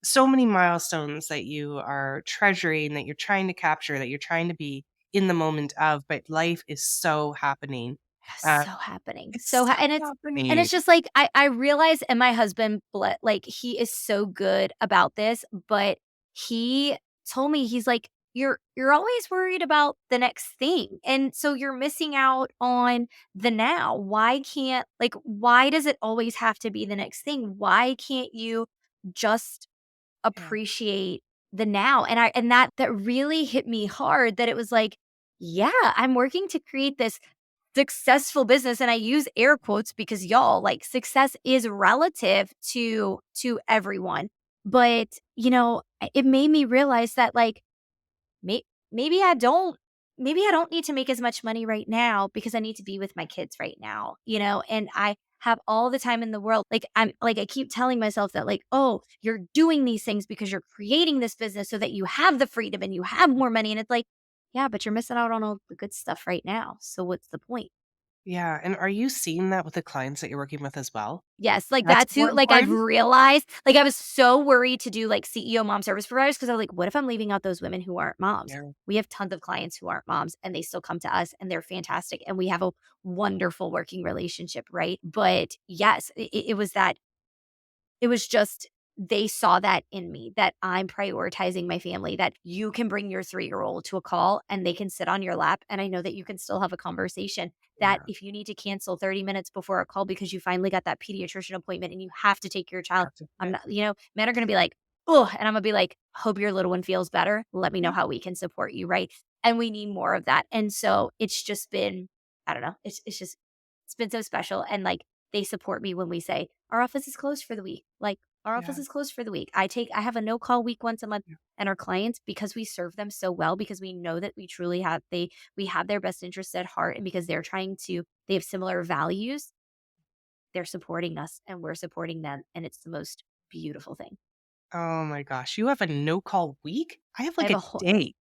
so many milestones that you are treasuring, that you're trying to capture, that you're trying to be in the moment of, but life is so happening. Uh, So happening. it's so And happening. it's just like I realize and my husband like he is so good about this, but he told me he's like you're always worried about the next thing. And so you're missing out on the now. Why does it always have to be the next thing? Why can't you just Yeah, appreciate the now? And that really hit me hard that it was like, yeah, I'm working to create this successful business, and I use air quotes because y'all, like, success is relative to everyone. But, it made me realize that, like, may maybe I don't maybe I don't need to make as much money right now because I need to be with my kids right now, and I have all the time in the world. Like, I keep telling myself that, like, "Oh, you're doing these things because you're creating this business so that you have the freedom and you have more money." And it's like, "Yeah, but you're missing out on all the good stuff right now. So what's the point?" yeah. And are you seeing that with the clients that you're working with as well? Yes, like That's that more too. Like I've important. realized, like I was so worried to do like CEO mom service providers because I was like, what if I'm leaving out those women who aren't moms? Yeah, We have tons of clients who aren't moms and they still come to us and they're fantastic and we have a wonderful working relationship, right? But yes, it was that it was just they saw that in me, that I'm prioritizing my family, that you can bring your 3-year-old to a call and they can sit on your lap, and I know that you can still have a conversation, that yeah. if you need to cancel 30 minutes before a call because you finally got that pediatrician appointment and you have to take your child, Have to I'm fit. not men are gonna be like, "Oh," and I'm gonna be like, "Hope your little one feels better. Let me know Yeah, how we can support you," right? And we need more of that, and so it's just been I don't know, it's been so special, and, like, they support me when we say, "Our office is closed for the week." Like, "Our office yeah, is closed for the week." I have a no call week once a month, yeah. and our clients, because we serve them so well, because we know that we truly have we have their best interests at heart, and because they have similar values, they're supporting us and we're supporting them, and it's the most beautiful thing. Oh my gosh. You have a no-call week? I have I like have a a whole day.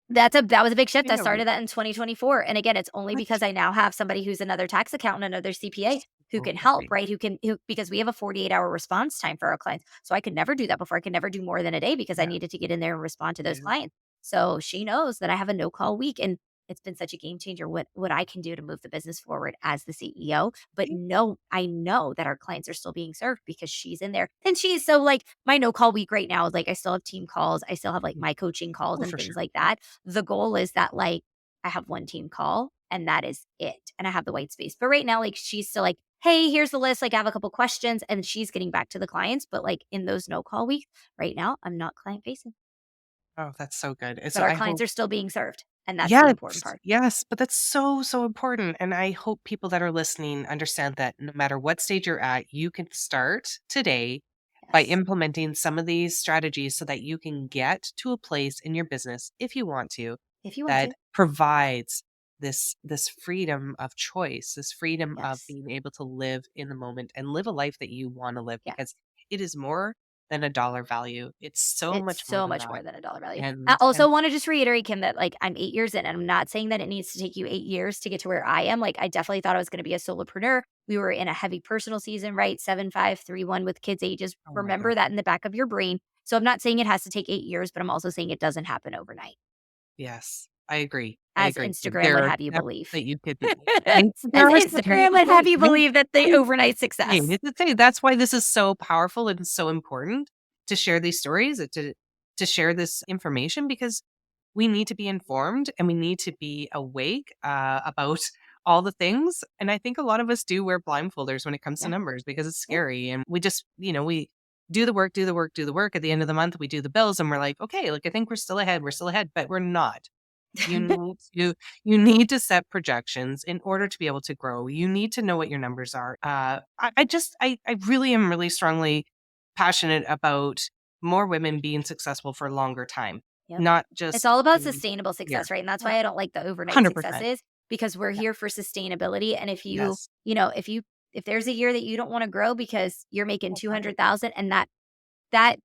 that was a big shift. I I have a week. started that in 2024. And again, it's only What? because I now have somebody who's another tax accountant, another CPA who So can help, great. right? Because we have a 48-hour response time for our clients. So I could never do that before. I could never do more than a day because I Yeah. needed to get in there and respond to those Yeah. clients. So she knows that I have a no call week. And it's been such a game changer what I can do to move the business forward as the CEO. But no, I know that our clients are still being served because she's in there. And she's so like my no call week right now is like I still have team calls. I still have like my coaching calls Oh, and for things sure. like that. The goal is that like I have one team call and that is it. And I have the white space. But right now, like she's still like, hey, here's the list. Like I have a couple questions and she's getting back to the clients. But like in those no call weeks, right now, I'm not client facing. Oh, that's so good. And But so our I clients hope are still being served. And that's the yes, important part. yes, but that's so, so important. And I hope people that are listening understand that no matter what stage you're at, you can start today by Yes. implementing some of these strategies so that you can get to a place in your business, if you want to, If you want that to. provides this freedom of choice, this freedom of Yes. being able to live in the moment and live a life that you want to live because Yes. it is more than a dollar value. It's so It's much more so than much that. more than a dollar value. I And also want to just reiterate, Kim, that like I'm 8 years in, and I'm not saying that it needs to take you 8 years to get to where I am. Like I definitely thought I was going to be a solopreneur. We were in a heavy personal season, right? 7, 5, 3, 1 with kids' ages. oh my Remember god. that in the back of your brain. So I'm not saying it has to take 8 years, but I'm also saying it doesn't happen overnight, Yes, I agree. I as agree. Instagram would There are have you steps believe. that you could do. And there As are steps that Instagram you would have can you take. believe that the overnight success. It's the thing. That's why this is so powerful and so important to share these stories, to share this information because we need to be informed and we need to be awake about all the things. And I think a lot of us do wear blindfolders when it comes to Yeah. numbers because it's Yeah. scary. And we just, we do the work, do the work, do the work. At the end of the month, we do the bills and we're like, okay, like I think we're still ahead, but we're not. You need to you need to set projections in order to be able to grow. You need to know what your numbers are. I really am really strongly passionate about more women being successful for a longer time, Yep. not It's just all about in sustainable here. success, right? And that's Yeah, why I don't like the overnight 100%. successes because we're Yeah. here for sustainability. And if you, Yes. if there's a year that you don't want to grow because you're making Oh, perfect. 200,000 and that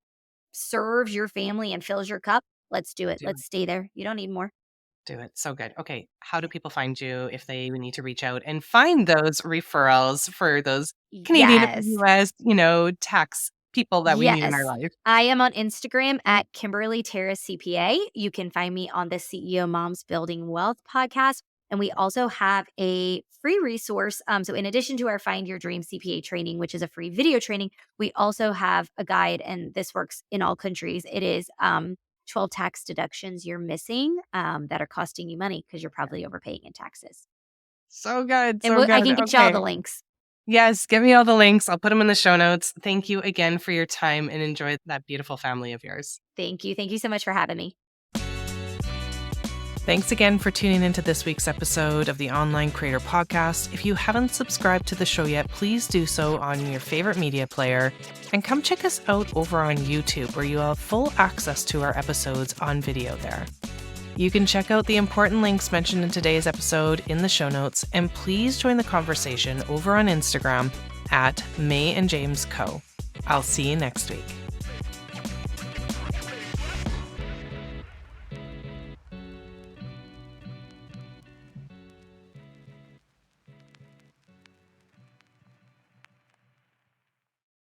serves your family and fills your cup, let's do it. Do it. Let's stay there. You don't need more. Do it. So good. Okay. How do people find you if they need to reach out and find those referrals for those Canadian or Yes. US, tax people that we need in our Yes. life? I am on Instagram at Kimberly Terrace CPA. You can find me on the CEO Moms Building Wealth podcast. And we also have a free resource. So, in addition to our Find Your Dream CPA training, which is a free video training, we also have a guide, and this works in all countries. It is 12 tax deductions you're missing that are costing you money because you're probably overpaying in taxes. So good. And So I good. can get you all Okay. the links. Yes, give me all the links. I'll put them in the show notes. Thank you again for your time and enjoy that beautiful family of yours. Thank you. Thank you so much for having me. Thanks again for tuning into this week's episode of the Online Creator Podcast. If you haven't subscribed to the show yet, please do so on your favorite media player. And come check us out over on YouTube, where you have full access to our episodes on video there. You can check out the important links mentioned in today's episode in the show notes, and please join the conversation over on Instagram at May and James Co. I'll see you next week.